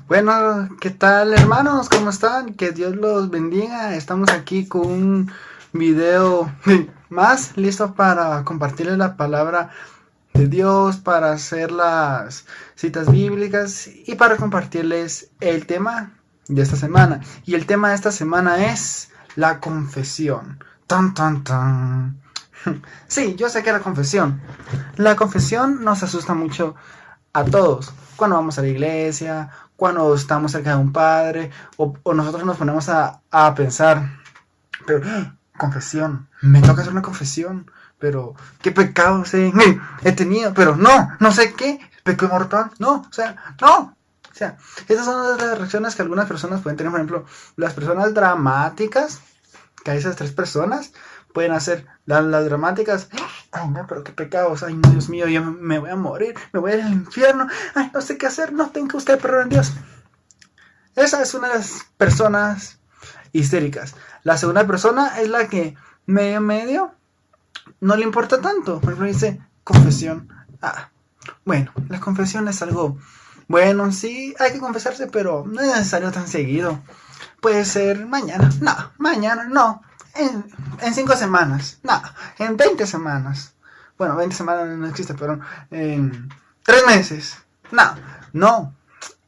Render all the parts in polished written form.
Bueno, ¿qué tal hermanos? ¿Cómo están? Que Dios los bendiga. Estamos aquí con un video más listo para compartirles la palabra de Dios, para hacer las citas bíblicas y para compartirles el tema de esta semana. Y el tema de esta semana es la confesión. Tan, tan, tan. Sí, yo sé que la confesión. La confesión nos asusta mucho a todos. Cuando vamos a la iglesia, cuando estamos cerca de un padre, o nosotros nos ponemos a pensar, pero confesión, me toca hacer una confesión, pero qué pecados he tenido, pero no sé qué, pecado mortal, no, o sea, no. O sea, esas son las reacciones que algunas personas pueden tener, por ejemplo, las personas dramáticas, que hay esas tres personas, pueden hacer las dramáticas. Ay, no, pero qué pecados. Ay, no, Dios mío, yo me voy a morir, me voy a ir al infierno. Ay, no sé qué hacer, no tengo usted perdón en Dios. Esa es una de las personas histéricas. La segunda persona es la que medio no le importa tanto. Por ejemplo, dice confesión. Bueno, la confesión es algo bueno, sí, hay que confesarse, pero no es necesario tan seguido. Puede ser mañana no, en 5 semanas, no, en 20 semanas. Bueno, 20 semanas no existe, pero en 3 meses, no.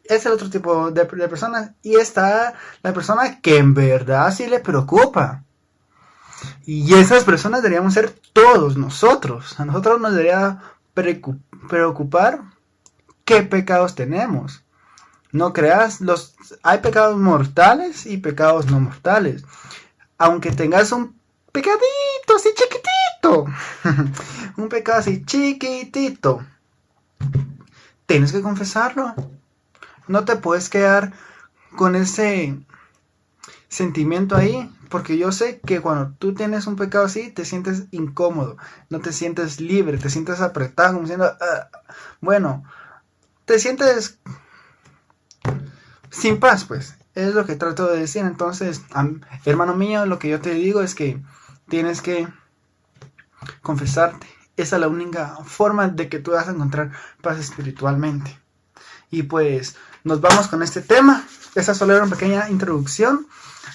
Es el otro tipo de personas. Y está la persona que en verdad sí le preocupa. Y esas personas deberíamos ser todos nosotros. A nosotros nos debería preocupar qué pecados tenemos. No creas, hay pecados mortales y pecados no mortales. Aunque tengas un pecadito así chiquitito, un pecado así chiquitito, tienes que confesarlo. No te puedes quedar con ese sentimiento ahí, porque yo sé que cuando tú tienes un pecado así, te sientes incómodo, no te sientes libre, te sientes apretado, como diciendo, bueno, te sientes sin paz, pues. Es lo que trato de decir. Entonces, hermano mío, lo que yo te digo es que tienes que confesarte. Esa es la única forma de que tú vas a encontrar paz espiritualmente. Y pues nos vamos con este tema. Esa solo era una pequeña introducción.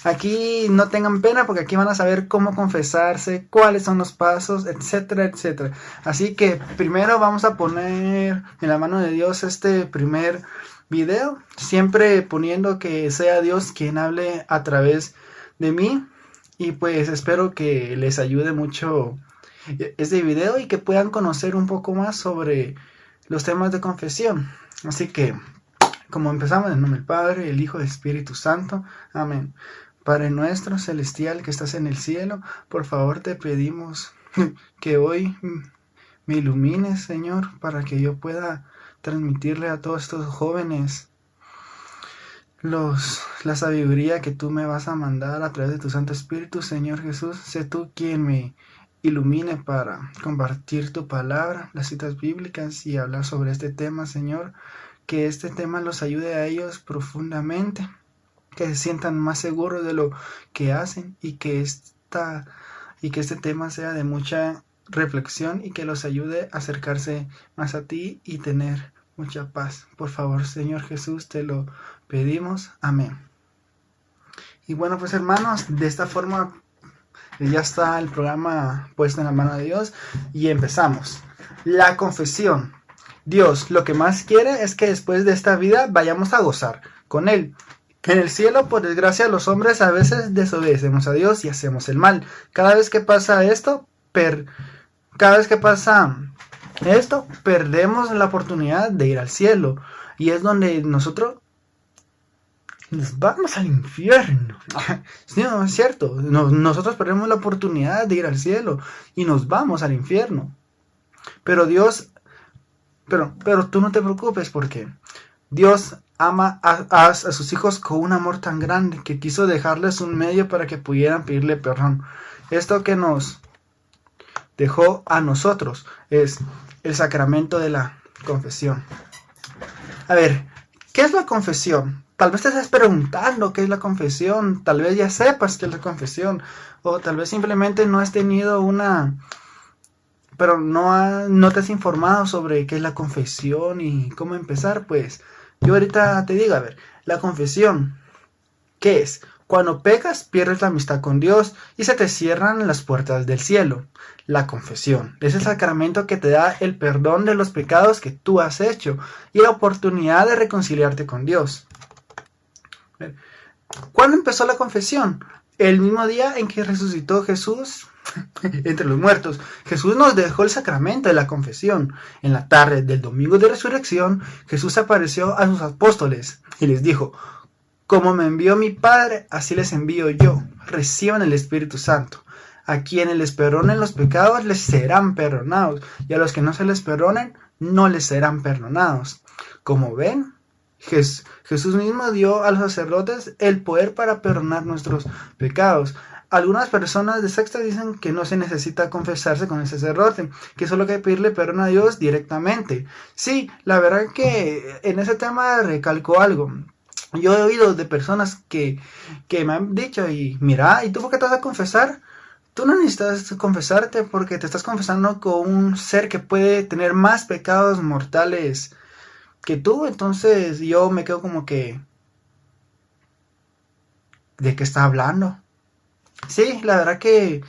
Aquí no tengan pena porque aquí van a saber cómo confesarse, cuáles son los pasos, etcétera, etcétera. Así que primero vamos a poner en la mano de Dios este primer video, siempre poniendo que sea Dios quien hable a través de mí. Y pues espero que les ayude mucho este video y que puedan conocer un poco más sobre los temas de confesión. Así que, como empezamos, en nombre del Padre, el Hijo y el Espíritu Santo. Amén. Padre nuestro celestial que estás en el cielo, por favor te pedimos que hoy me ilumines, Señor, para que yo pueda transmitirle a todos estos jóvenes la sabiduría que tú me vas a mandar a través de tu Santo Espíritu, Señor Jesús. Sé tú quien me ilumine para compartir tu palabra, las citas bíblicas y hablar sobre este tema, Señor. Que este tema los ayude a ellos profundamente, que se sientan más seguros de lo que hacen y que este tema sea de mucha reflexión y que los ayude a acercarse más a ti y tener mucha paz. Por favor, Señor Jesús, te lo pedimos. Amén. Y bueno, pues hermanos, de esta forma ya está el programa puesto en la mano de Dios y empezamos. La confesión. Dios lo que más quiere es que después de esta vida vayamos a gozar con Él. En el cielo, por desgracia, los hombres a veces desobedecemos a Dios y hacemos el mal. Cada vez que pasa esto, perdemos la oportunidad de ir al cielo. Y es donde nosotros nos vamos al infierno. Sí, no es cierto. Nosotros perdemos la oportunidad de ir al cielo y nos vamos al infierno. Pero Dios, pero tú no te preocupes porque Dios ama a sus hijos con un amor tan grande que quiso dejarles un medio para que pudieran pedirle perdón. Esto que nos dejó a nosotros es el sacramento de la confesión. A ver, ¿qué es la confesión? Tal vez te estás preguntando qué es la confesión, tal vez ya sepas qué es la confesión, o tal vez simplemente no has tenido pero no te has informado sobre qué es la confesión y cómo empezar. Pues Yo ahorita te digo, a ver, la confesión, ¿qué es? Cuando pecas, pierdes la amistad con Dios y se te cierran las puertas del cielo. La confesión es el sacramento que te da el perdón de los pecados que tú has hecho y la oportunidad de reconciliarte con Dios. ¿Cuándo empezó la confesión? El mismo día en que resucitó Jesús entre los muertos. Jesús nos dejó el sacramento de la confesión. En la tarde del domingo de resurrección, Jesús apareció a sus apóstoles y les dijo: como me envió mi Padre, así les envío yo. Reciban el Espíritu Santo. A quienes les perdonen los pecados, les serán perdonados. Y a los que no se les perdonen, no les serán perdonados. Como ven, Jesús mismo dio a los sacerdotes el poder para perdonar nuestros pecados. Algunas personas de secta dicen que no se necesita confesarse con el sacerdote, que solo hay que pedirle perdón a Dios directamente. Sí, la verdad que en ese tema recalco algo. Yo he oído de personas que me han dicho, y mira, ¿y tú por qué te vas a confesar? Tú no necesitas confesarte porque te estás confesando con un ser que puede tener más pecados mortales que tú. Entonces yo me quedo como que, ¿de qué está hablando? Sí, la verdad que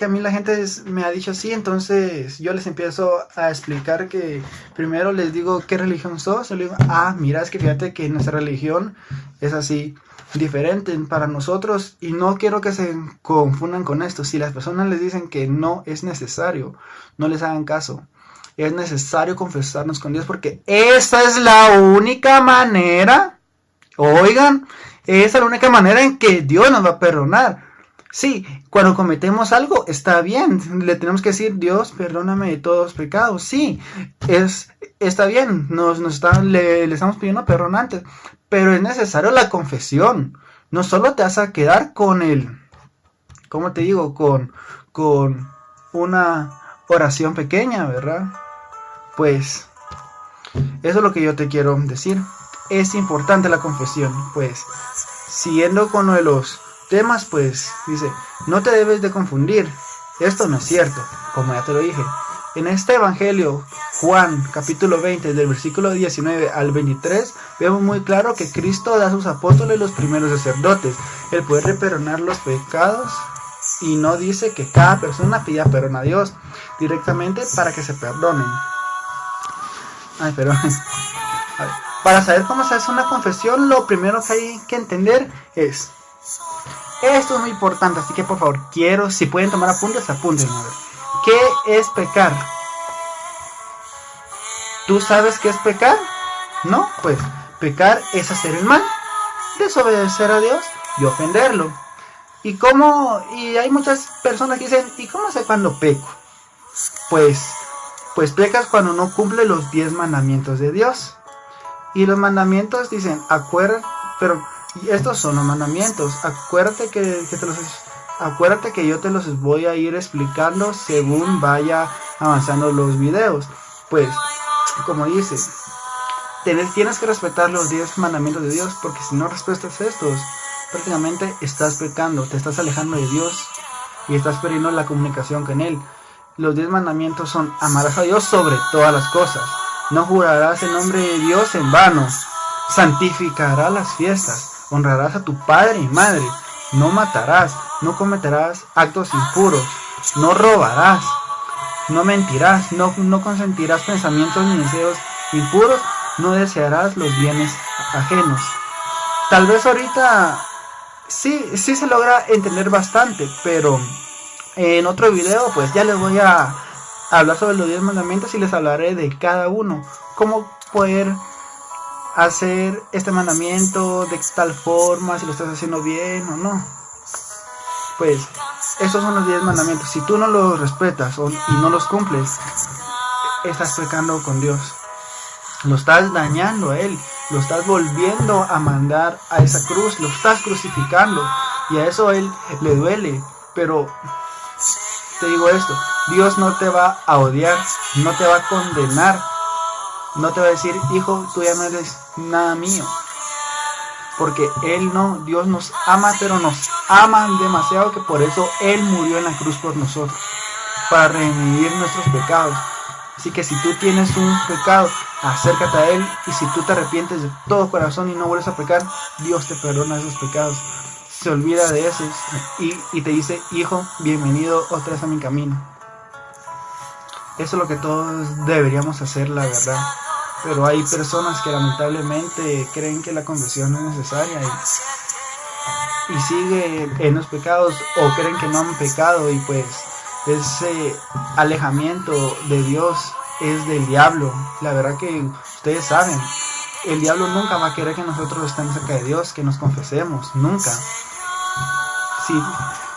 a mí la gente me ha dicho así, entonces yo les empiezo a explicar que primero les digo qué religión sos, y les digo, mira, es que fíjate que nuestra religión es así, diferente para nosotros, y no quiero que se confundan con esto. Si las personas les dicen que no es necesario, no les hagan caso. Es necesario confesarnos con Dios porque esa es la única manera, oigan, esa es la única manera en que Dios nos va a perdonar. Sí, cuando cometemos algo está bien, le tenemos que decir: Dios, perdóname de todos los pecados. Sí, está bien, le estamos pidiendo perdón antes, pero es necesario la confesión. No solo te vas a quedar con ¿cómo te digo? Con una oración pequeña, ¿verdad? Pues eso es lo que yo te quiero decir. Es importante la confesión. Pues siguiendo con uno de los temas, pues dice: no te debes de confundir, esto no es cierto, como ya te lo dije. En este evangelio, Juan capítulo 20, del versículo 19 al 23, vemos muy claro que Cristo da a sus apóstoles, los primeros sacerdotes, el poder de perdonar los pecados, y no dice que cada persona pida perdón a Dios directamente para que se perdonen. Para saber cómo se hace una confesión, lo primero que hay que entender es: esto es muy importante, así que por favor, si pueden tomar apuntes, apúntenlo. ¿Qué es pecar? ¿Tú sabes qué es pecar? ¿No? Pues pecar es hacer el mal, desobedecer a Dios y ofenderlo. Y hay muchas personas que dicen: ¿y cómo sé cuando peco? Pues pecas cuando no cumple los 10 mandamientos de Dios. Y los mandamientos dicen, y estos son los mandamientos. Acuérdate que yo te los voy a ir explicando según vaya avanzando los videos. Pues, como dice, tienes que respetar los 10 mandamientos de Dios, porque si no respetas estos, prácticamente estás pecando, te estás alejando de Dios y estás perdiendo la comunicación con Él. Los 10 mandamientos son: amarás a Dios sobre todas las cosas, no jurarás el nombre de Dios en vano, santificarás las fiestas, honrarás a tu padre y madre, no matarás, no cometerás actos impuros, no robarás, no mentirás, no consentirás pensamientos ni deseos impuros, no desearás los bienes ajenos. Tal vez ahorita sí se logra entender bastante, pero en otro video pues ya les voy a hablar sobre los 10 mandamientos y les hablaré de cada uno, cómo poder hacer este mandamiento de tal forma, si lo estás haciendo bien o no. Pues estos son los 10 mandamientos. Si tú no los respetas y no los cumples, estás pecando con Dios, lo estás dañando a Él, lo estás volviendo a mandar a esa cruz, lo estás crucificando, y a eso a Él le duele. Pero te digo esto: Dios no te va a odiar, no te va a condenar, no te va a decir: hijo, tú ya no eres nada mío, porque Dios nos ama, pero nos ama demasiado, que por eso Él murió en la cruz por nosotros, para redimir nuestros pecados. Así que si tú tienes un pecado acércate a Él, y si tú te arrepientes de todo corazón y no vuelves a pecar, Dios te perdona esos pecados, se olvida de esos y te dice: hijo, bienvenido otra vez a mi camino. Eso es lo que todos deberíamos hacer, la verdad. Pero hay personas que lamentablemente creen que la conversión no es necesaria y siguen en los pecados, o creen que no han pecado, y pues ese alejamiento de Dios es del diablo. La verdad que ustedes saben, el diablo nunca va a querer que nosotros estemos cerca de Dios, que nos confesemos, nunca. Sí,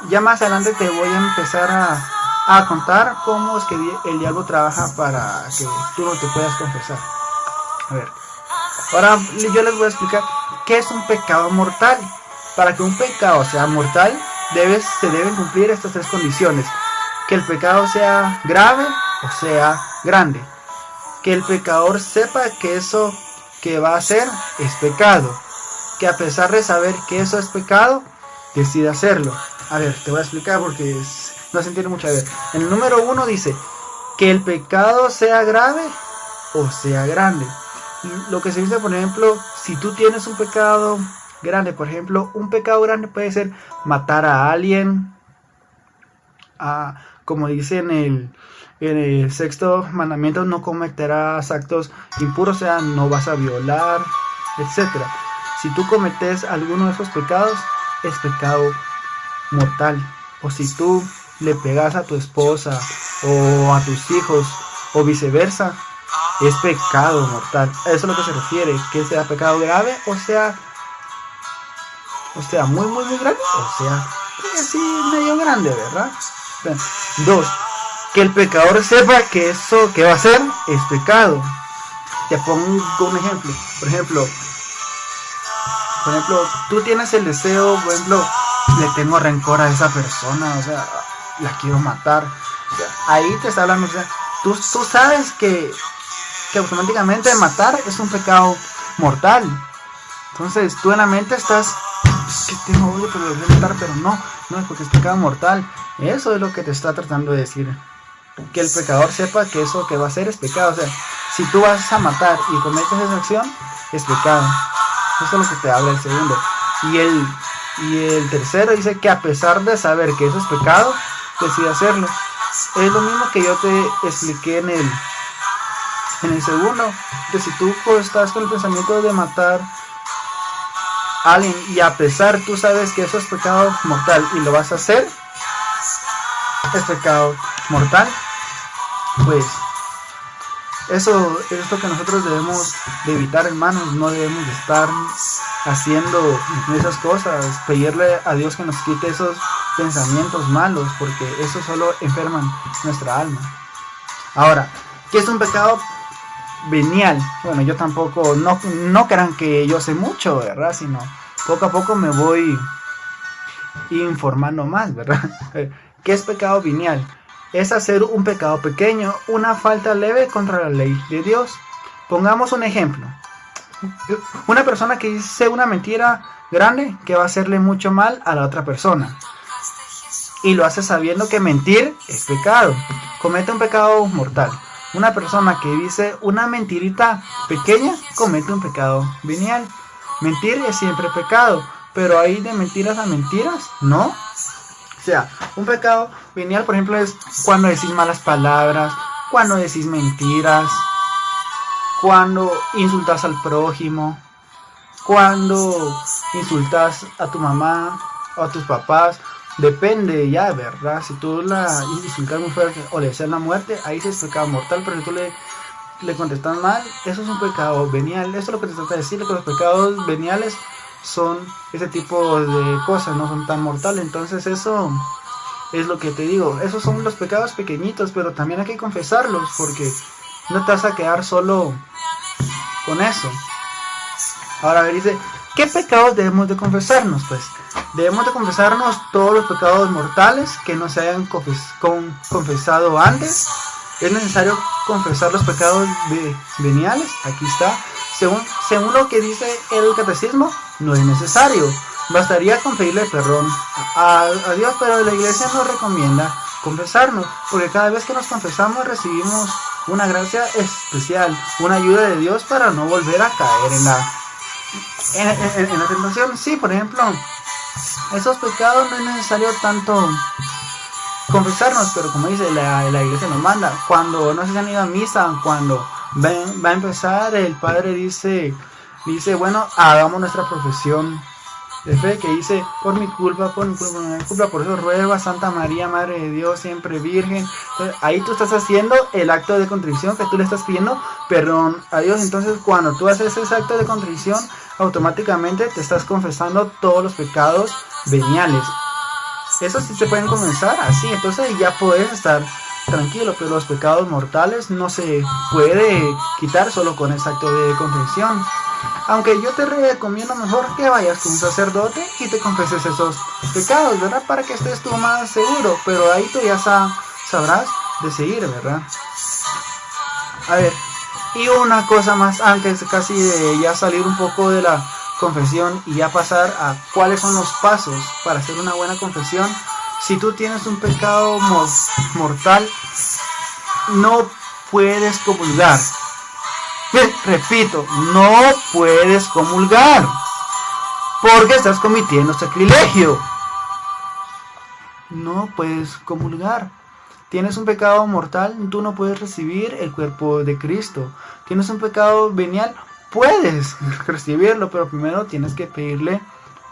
ya más adelante te voy a empezar a contar cómo es que el diablo trabaja para que tú no te puedas confesar. A ver, ahora yo les voy a explicar qué es un pecado mortal. Para que un pecado sea mortal, se deben cumplir estas tres condiciones: que el pecado sea grave o sea grande, que el pecador sepa que eso que va a hacer es pecado, que a pesar de saber que eso es pecado, decida hacerlo. A ver, te voy a explicar porque no se entiende mucho. A ver, en el número 1 dice que el pecado sea grave o sea grande. Lo que se dice, por ejemplo, si tú tienes un pecado grande, por ejemplo, un pecado grande puede ser matar a alguien, como dice en el sexto mandamiento: no cometerás actos impuros, o sea, no vas a violar, etcétera. Si tú cometes alguno de esos pecados, es pecado mortal. O si tú le pegas a tu esposa o a tus hijos o viceversa, es pecado mortal. A eso es lo que se refiere, que sea pecado grave o sea muy grande, o sea así medio grande, ¿verdad? 2, que el pecador sepa que eso que va a hacer es pecado. Te pongo un ejemplo. Por ejemplo, tú tienes el deseo, por ejemplo, le tengo rencor a esa persona, o sea, la quiero matar. O sea, ahí te está hablando, o sea, tú sabes que automáticamente matar es un pecado mortal. Entonces tú en la mente estás: que tengo odio, pero lo voy a matar, pero no es porque es pecado mortal. Eso es lo que te está tratando de decir, que el pecador sepa que eso que va a hacer es pecado. O sea, si tú vas a matar y cometes esa acción, es pecado. Eso es lo que te habla el segundo. Y el tercero dice que a pesar de saber que eso es pecado, decide hacerlo. Es lo mismo que yo te expliqué en el segundo, que si tú estás con el pensamiento de matar a alguien y a pesar tú sabes que eso es pecado mortal y lo vas a hacer, es pecado mortal, pues eso es lo que nosotros debemos de evitar, hermanos. No debemos de estar haciendo esas cosas, pedirle a Dios que nos quite esos pensamientos malos, porque eso solo enferman nuestra alma. Ahora, ¿qué es un pecado venial? Bueno, yo tampoco, no crean que yo sé mucho, ¿verdad? Sino poco a poco me voy informando más, ¿verdad? ¿Qué es pecado venial? Es hacer un pecado pequeño, una falta leve contra la ley de Dios. Pongamos un ejemplo. Una persona que dice una mentira grande que va a hacerle mucho mal a la otra persona, y lo hace sabiendo que mentir es pecado, comete un pecado mortal. Una persona que dice una mentirita pequeña comete un pecado venial. Mentir es siempre pecado, pero hay de mentiras a mentiras, ¿no? O sea, un pecado venial, por ejemplo, es cuando decís malas palabras, cuando decís mentiras, cuando insultas al prójimo, cuando insultas a tu mamá o a tus papás. Depende ya, ¿verdad? Si tú la insultas muy fuerte o le deseas la muerte, ahí sí es pecado mortal. Pero si tú le contestas mal, eso es un pecado venial. Eso es lo que te trata de decir, que los pecados veniales son ese tipo de cosas, no son tan mortales. Entonces eso es lo que te digo. Esos son los pecados pequeñitos, pero también hay que confesarlos, porque no te vas a quedar solo con eso. Ahora, a ver, dice, ¿qué pecados debemos de confesarnos? Pues debemos de confesarnos todos los pecados mortales que no se hayan confesado antes. Es necesario confesar los pecados veniales. Aquí está. Según lo que dice el catecismo, no es necesario. Bastaría con pedirle perdón a Dios, pero la iglesia nos recomienda confesarnos, porque cada vez que nos confesamos recibimos una gracia especial, una ayuda de Dios para no volver a caer en la tentación. Sí, por ejemplo, esos pecados no es necesario tanto confesarnos, pero como dice la iglesia nos manda, cuando no se han ido a misa, cuando va a empezar, el padre dice, bueno, hagamos nuestra profesión de fe, que dice, por mi culpa, por eso ruego a Santa María, Madre de Dios, siempre Virgen. Entonces, ahí tú estás haciendo el acto de contrición, que tú le estás pidiendo perdón a Dios. Entonces, cuando tú haces ese acto de contrición, automáticamente te estás confesando todos los pecados veniales. Eso sí se pueden comenzar así, entonces ya puedes estar tranquilo, pero los pecados mortales no se puede quitar solo con ese acto de contrición. Aunque yo te recomiendo mejor que vayas con un sacerdote y te confeses esos pecados, ¿verdad? Para que estés tú más seguro, pero ahí tú ya sabrás de seguir, ¿verdad? A ver, y una cosa más antes casi de ya salir un poco de la confesión y ya pasar a cuáles son los pasos para hacer una buena confesión. Si tú tienes un pecado mortal, no puedes comulgar. Repito, no puedes comulgar porque estás cometiendo sacrilegio. No puedes comulgar. Tienes un pecado mortal, tú no puedes recibir el cuerpo de Cristo. Tienes un pecado venial, puedes recibirlo, pero primero tienes que pedirle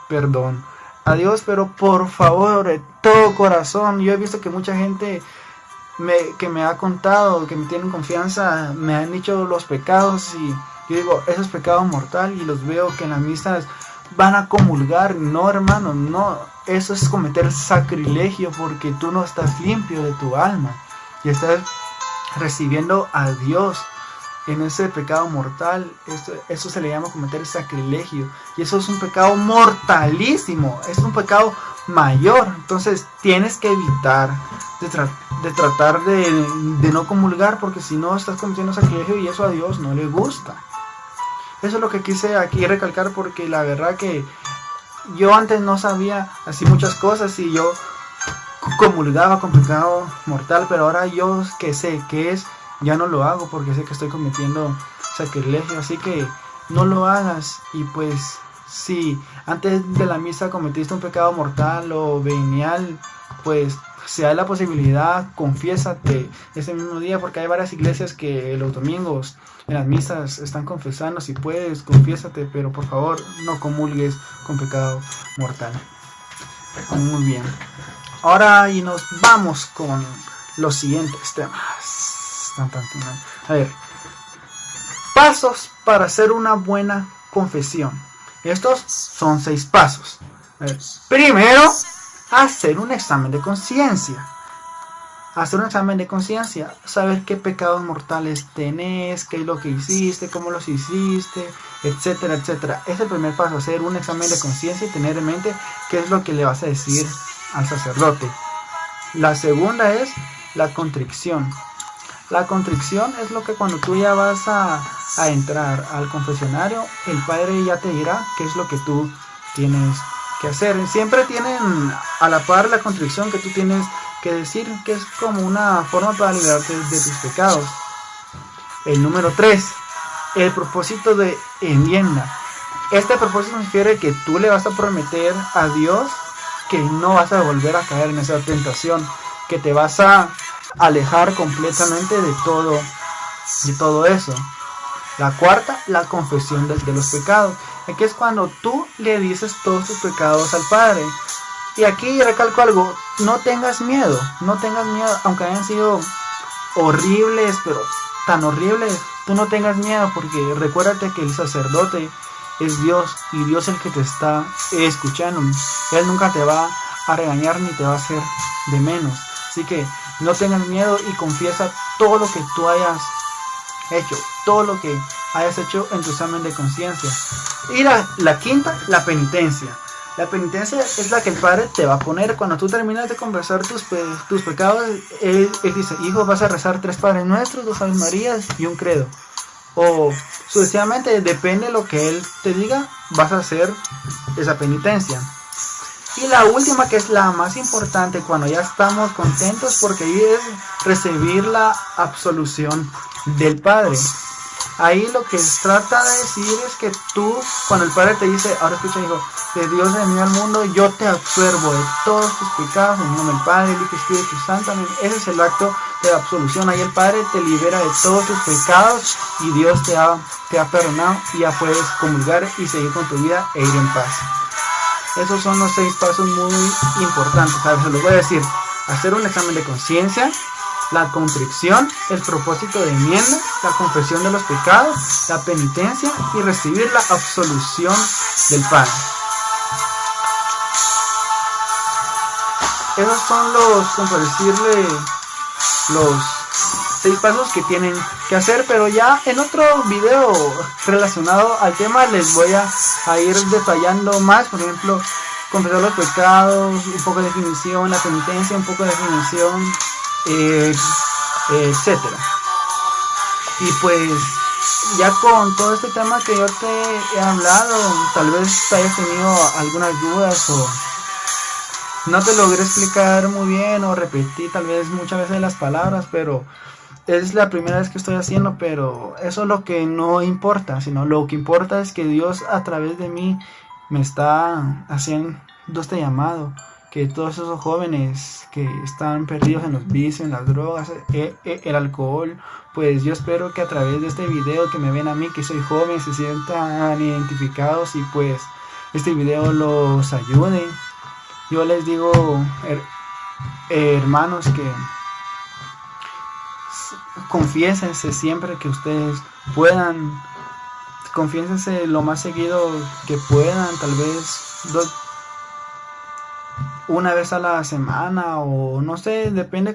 perdón a Dios. Pero por favor, de todo corazón, yo he visto que mucha gente que me ha contado, que me tienen confianza, me han dicho los pecados y yo digo, eso es pecado mortal, y los veo que en las misas van a comulgar. No, hermano, no, eso es cometer sacrilegio, porque tú no estás limpio de tu alma y estás recibiendo a Dios en ese pecado mortal. Eso se le llama cometer sacrilegio, y eso es un pecado mortalísimo, es un pecado mayor. Entonces tienes que evitar de tratar de no comulgar, porque si no estás cometiendo sacrilegio y eso a Dios no le gusta. Eso es lo que quise aquí recalcar, porque la verdad que yo antes no sabía así muchas cosas y yo comulgaba con pecado mortal, pero ahora yo que sé qué es, ya no lo hago porque sé que estoy cometiendo sacrilegio. Así que no lo hagas. Y pues si antes de la misa cometiste un pecado mortal o venial, pues si hay la posibilidad, confiésate ese mismo día, porque hay varias iglesias que los domingos en las misas están confesando. Si puedes, confiésate, pero por favor no comulgues con pecado mortal. Muy bien, ahora y nos vamos con los siguientes temas. A ver, pasos para hacer una buena confesión. Estos son 6 pasos. A ver, primero, hacer un examen de conciencia. Hacer un examen de conciencia, saber qué pecados mortales tenés, qué es lo que hiciste, cómo los hiciste, etcétera, etcétera. Es el primer paso, hacer un examen de conciencia y tener en mente qué es lo que le vas a decir al sacerdote. La segunda es la contrición. La contrición es lo que cuando tú ya vas a entrar al confesionario, el padre ya te dirá qué es lo que tú tienes que hacer. Siempre tienen a la par la contrición que tú tienes que decir, que es como una forma para liberarte de tus pecados. El número 3, el propósito de enmienda. Este propósito refiere que tú le vas a prometer a Dios que no vas a volver a caer en esa tentación, que te vas a alejar completamente de todo eso. La cuarta, la confesión de los pecados. Aquí es cuando tú le dices todos tus pecados al Padre. Y aquí recalco algo, no tengas miedo, aunque hayan sido horribles, pero tan horribles, tú no tengas miedo, porque recuérdate que el sacerdote es Dios, y Dios es el que te está escuchando. Él nunca te va a regañar ni te va a hacer de menos. Así que no tengas miedo y confiesa todo lo que tú hayas hecho, todo lo que hayas hecho en tu examen de conciencia. Y la quinta, la penitencia. La penitencia es la que el Padre te va a poner cuando tú terminas de confesar tus pecados. Él dice, hijo, vas a rezar 3 Padres Nuestros, 2 Aves Marías y un credo. O sucesivamente, depende de lo que Él te diga, vas a hacer esa penitencia. Y la última, que es la más importante, cuando ya estamos contentos, porque ahí es recibir la absolución del Padre. Ahí lo que trata de decir es que tú, cuando el Padre te dice, ahora escucha, hijo, de Dios envió al mundo, yo te absuelvo de todos tus pecados, en el nombre del Padre, el Hijo y Espíritu Santo. Ese es el acto de absolución. Ahí el Padre te libera de todos tus pecados y Dios te ha perdonado y ya puedes comulgar y seguir con tu vida e ir en paz. Esos son los 6 pasos muy importantes. A ver, se los voy a decir. Hacer un examen de conciencia, la contrición, el propósito de enmienda, la confesión de los pecados, la penitencia y recibir la absolución del Padre. Esos son los, como por decirle, los 6 pasos que tienen que hacer, pero ya en otro video relacionado al tema les voy a ir detallando más. Por ejemplo, confesar los pecados, un poco de definición, la penitencia, un poco de definición, etcétera. Y pues ya con todo este tema que yo te he hablado, tal vez te hayas tenido algunas dudas o no te logré explicar muy bien o repetí tal vez muchas veces las palabras, pero es la primera vez que estoy haciendo. Pero eso es lo que no importa, sino lo que importa es que Dios a través de mí me está haciendo este llamado, que todos esos jóvenes que están perdidos en los vicios, en las drogas, el alcohol, pues yo espero que a través de este video, que me ven a mí que soy joven, se sientan identificados y pues este video los ayude. Yo les digo, hermanos, que confiésense siempre que ustedes puedan, confiésense lo más seguido que puedan, tal vez una vez a la semana o no sé, depende